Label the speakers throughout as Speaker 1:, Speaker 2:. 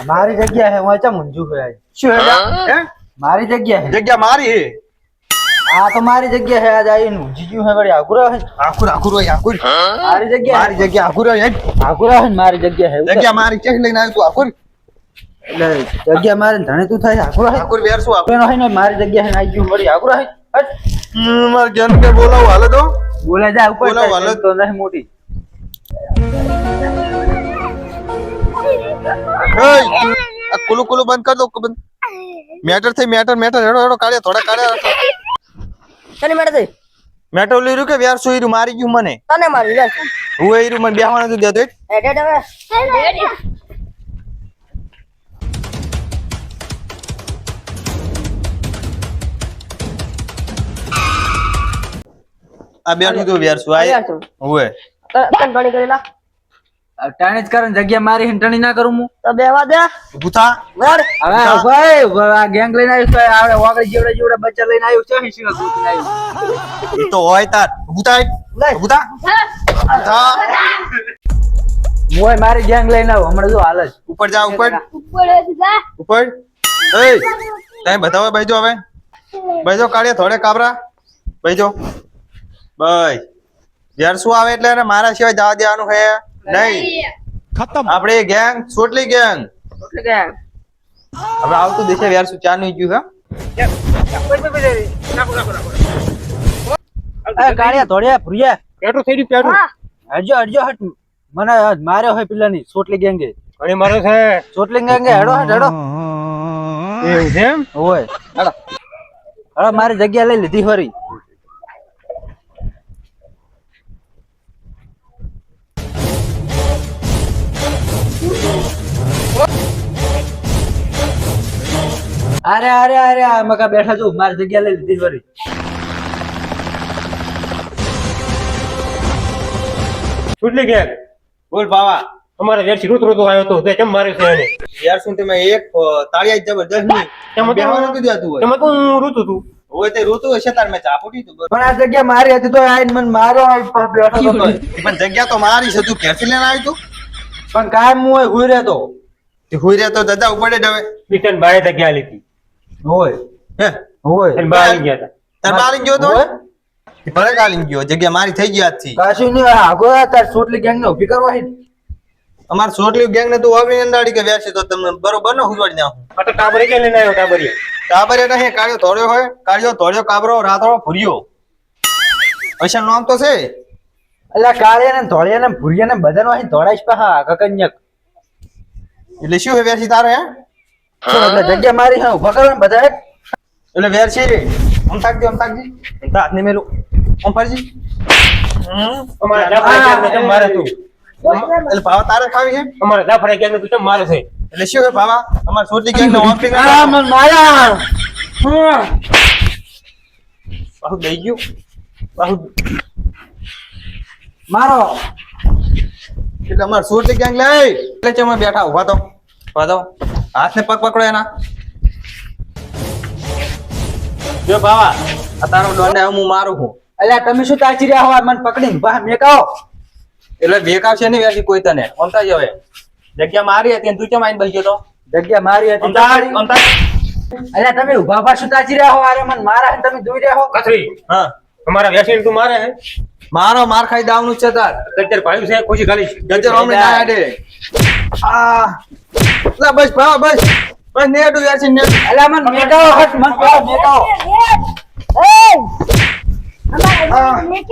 Speaker 1: મારી જગ્યા હે હું ચા મંજુ હે
Speaker 2: શું હે
Speaker 1: મારી જગ્યા હે
Speaker 2: જગ્યા મારી હે
Speaker 1: આ તો મારી જગ્યા હે આજ આઈનું જીજુ હે વળી આકુરા હે
Speaker 2: આખુર
Speaker 1: મારી જગ્યા
Speaker 2: મારી જગ્યા આખુર હે
Speaker 1: આકુરા હે મારી જગ્યા હે
Speaker 2: જગ્યા મારી ચેક લઈને આવ્યો તું આખુર
Speaker 1: એટલે જગ્યા મારી ધણે તું થાય આકુરા હે
Speaker 2: આખુર વેર શું
Speaker 1: એનો હે ને મારી જગ્યા હે આઈ ગયું વળી આકુરા હે
Speaker 2: માર જન કે બોલાવ હાલે તો
Speaker 1: બોલે જા ઉપર
Speaker 2: બોલાવ હાલે
Speaker 1: તો નહીં મોટી
Speaker 2: એય આ કુલુ બંધ કર દો બંધ મેટર થઈ મેટર હેડો કાળે થોડા કાળે
Speaker 3: તને મેળે દે
Speaker 2: મેટર લઈ રહ્યું કે વ્યાર સોઈરું મારી ગયું મને
Speaker 3: તને મારી લે
Speaker 2: હું એરું મને બેહવા નથી દેતો
Speaker 3: એડેડ હવે
Speaker 2: આ બેઠું તો વ્યાર શું આય ઓએ
Speaker 3: તને ગણી કરેલા
Speaker 1: ટાણે જ કરે જગ્યા મારી હે ટણી ના કરું હું
Speaker 3: તો બેવા દે
Speaker 2: ભૂતા
Speaker 3: વર
Speaker 1: હવે ભાઈ આ ગેંગ લઈને આવ્યો છે આવડે વાગડી જેવડા બચ્ચા લઈને આવ્યો છે હિસી ગૂંચીને આવ્યો
Speaker 2: ઈ તો હોય તાર ભૂતા
Speaker 1: મોય મારી ગેંગ લઈને આવ્યો હમણાં જો હાલ જ
Speaker 2: ઉપર જા ઉપર એ તઈ બતાવો બેજો હવે બેજો કાળિયા થોડે કાબરા બેજો બસ યાર શું આવે એટલે એને મારા સિવાય જવા દેવાનું હે નહીં ખતમ આપણે ગેંગ સોટલી ગેંગ
Speaker 3: એટલે કે
Speaker 2: હવે આવતું દેશે યાર શું ચા નહીં ગયું
Speaker 1: એ કાળિયા ધોળિયા ભુરિયા
Speaker 4: પેટો થઈ રહ્યું પેટો
Speaker 1: હરજો હટ મને માર્યો હોય પેલાની સોટલી ગેંગે
Speaker 4: ઘણી મારો છે
Speaker 1: સોટલી ગેંગે હેડો
Speaker 4: એવું છે એમ
Speaker 1: ઓય હેડો મારી જગ્યા લઈ લીધી ફરી અરે આ મકા બેઠા છું મારી જગ્યા લઈ લીધી ફરી
Speaker 4: છૂટલી ગયા
Speaker 2: બોલ બાવા
Speaker 4: અમારે વેરસી રોતો આવ્યો તો તે કેમ માર્યો છે એને
Speaker 2: યાર શું તમે એક તાળિયા જબરદસ્ત ની
Speaker 4: તેમાં
Speaker 2: બેહવા નથી દેતું હોય
Speaker 4: તેમાં તો હું રોતું તું
Speaker 2: હોય તે રોતું હશે તાર મેં ચા પૂટી તું
Speaker 1: પણ આ જગ્યા મારી હતી તો આઈને મને મારો બેઠો હતો
Speaker 2: પણ જગ્યા તો મારી છે તું ક્યાંથી લઈને આવી તું
Speaker 1: પણ કાયમ હું હુઈ રહેતો
Speaker 2: તે હુઈ રહેતો દાદા ઉપડે જ હવે
Speaker 4: બીટન બારે જગ્યા લીધી
Speaker 1: હોય
Speaker 2: હે
Speaker 1: હોય
Speaker 4: અને બહાર આવી ગયા હતા
Speaker 2: તાર બાલી ગયો તો ભલે કાલી ગયો જગ્યા મારી થઈ ગઈ આજથી
Speaker 1: કાશી ની આગો તાર સોટલી ગેંગ ને ઉભી કરવા હે
Speaker 2: અમાર સોટલી ગેંગ ને તું વાવરી અંદાડી કે વ્યાસી તો તમને બરોબર ને હુજવાડી નાખું
Speaker 4: આ તો ટાબરે કે લઈને આવ્યો ટાબરે
Speaker 2: કાબરે નહીં કાળિયો ધોળ્યો હોય કાળિયો ધોળ્યો કાબરો રાતળો ભૂર્યો અશા નામ તો છે
Speaker 1: એટલે કાળિયા ને ધોળિયા ને ભૂરિયા ને બધાનો અહીં ધોળાઈશ પા કકન્યક
Speaker 2: એટલે શું હે વ્યાસી તારે હે
Speaker 1: શું એટલે જગ્યા મારી હા ઉભા કરો ને બધા
Speaker 2: એટલે વ્યાસી આમ તાકજી હાથ ને મેલું આમ ફરજી
Speaker 4: અમારે જાફરા કે કેમ મારે તું
Speaker 2: એટલે ભાવા તારે ખાવી હે
Speaker 4: અમારે જાફરા કે તું કેમ મારે છે
Speaker 2: એટલે શું હે ભાવા અમાર સોટલી ગેંગ નો ઓફિંગ
Speaker 1: આ મન માયા
Speaker 2: બાહુ દઈ ગયું બાહુ
Speaker 1: મારો
Speaker 2: એટલે અમાર સોટલી ગેંગ લે એટલે ચમ બેઠા ઉભા તો હાથ ને પગ પકડો એના જો ભાવા આ તારો દોંડે હું મારું છું
Speaker 1: અલ્યા તમે શું તાચી રહ્યા હો મને પકડીને બહાર મેકાઓ
Speaker 2: એટલે બેકાવ છે ને વ્યાસી કોઈ તને ઓમતા જ હવે જગ્યા મારી હતી તું કેમ આઈને બેસી ગયો તો
Speaker 1: જગ્યા મારી હતી
Speaker 2: ઓમતા
Speaker 1: અલ્યા તમે ઉભા ઉભા શું તાચી રહ્યા હો અરે મને મારા હે તમે જોઈ રહ્યા હો
Speaker 4: કથરી
Speaker 2: હા
Speaker 4: અમારા વેસીને તું મારે હે
Speaker 2: મારો માર ખાઈ દાવનું છે તાર
Speaker 4: ગજર પાડ્યું છે ખુશી ખાલી
Speaker 2: ગજર હમણે ના આડે આ લા બસ ભાવા બસ નેડું વ્યાસી નેડું
Speaker 1: અલ્યા મને મેકાઓ હટ મને મેકાઓ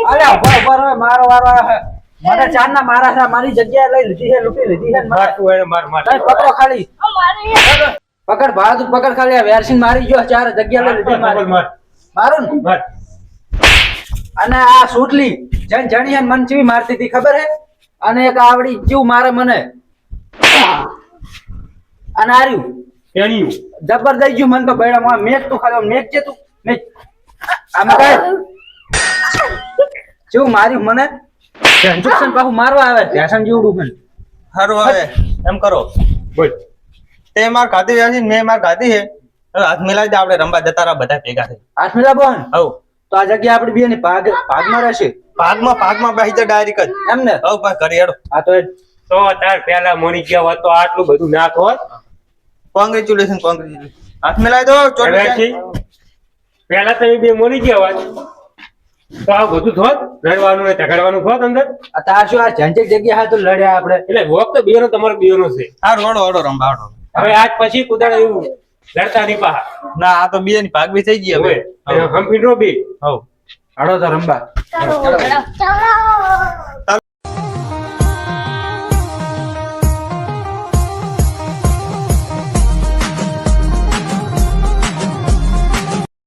Speaker 1: અલ્યા ઉભા રહો મારો વારો આવ્યો હે મને ચાંદના મારા છે મારી જગ્યા લઈ લીધી છે લૂંટી લીધી છે
Speaker 4: માર તું એને માર માર
Speaker 1: તમે પકડો ખાલી પકડ બહાદુર પકડ ખાલી આ વેરસિંગ મારી ગયો ચાર જગ્યા લઈ લીધી મારી
Speaker 4: માર
Speaker 1: મારું ને
Speaker 4: માર
Speaker 1: અને આ સુટલી જન જણી હે મન ચીવી મારતી હતી ખબર હે અને એક આવડી જીવ મારે મને અને આર્યું
Speaker 4: એણીયું
Speaker 1: જબરદસ્ત ગયું મન તો બેડા મેચ તું ખાલી મેચ છે તું મેચ આમ કઈ જેવું માર્યું મને ઇન્જેક્શન પાછું મારવા આવે ધ્યાન જેવડું મને
Speaker 2: હારું હવે એમ કરો
Speaker 4: બોલ
Speaker 2: તે માર ખાધી વ્યાસી મેં માર ખાધી હે હવે હાથ મિલાવી દે આપણે રંબા જતા રહ્યા બધા ભેગા થઈ
Speaker 1: હાથ મિલા બોન
Speaker 2: હવ
Speaker 1: તો આ જગ્યા આપડી બે ની ભાગમાં રહેશે
Speaker 2: ભાગમાં બેસી જાય ડાયરેક્ટ જ
Speaker 1: એમ ને
Speaker 2: હવ ભાઈ કરી હેડો
Speaker 1: આ તો
Speaker 4: તો તાર પેલા મરી ગયા હોત તો આટલું બધું ના થોત
Speaker 2: કોંગ્રેચ્યુલેશન હાથ મિલાવી દો ચોટ
Speaker 4: કદાચી પહેલા તમે બે મોની ગયા હોત તો આ બધું થોત લડવાનું ને ઝઘડવાનું થોત અંદર
Speaker 1: આ તાર શું આ ઝંઝટ જગ્યા હા તો લડ્યા આપણે
Speaker 4: એટલે વોક તો બેનો તમારો બેનો છે
Speaker 2: હા રોડો ઓડો રંબા ઓડો
Speaker 4: હવે આજ પછી કુદાડ એવું લડતા નહીં પાહા
Speaker 2: ના આ તો બે ની ભાગ બી થઈ ગઈ હવે
Speaker 4: હવે હમ ફીટરો બી
Speaker 2: હવ
Speaker 1: હાડો તો રંબા
Speaker 3: ચાલો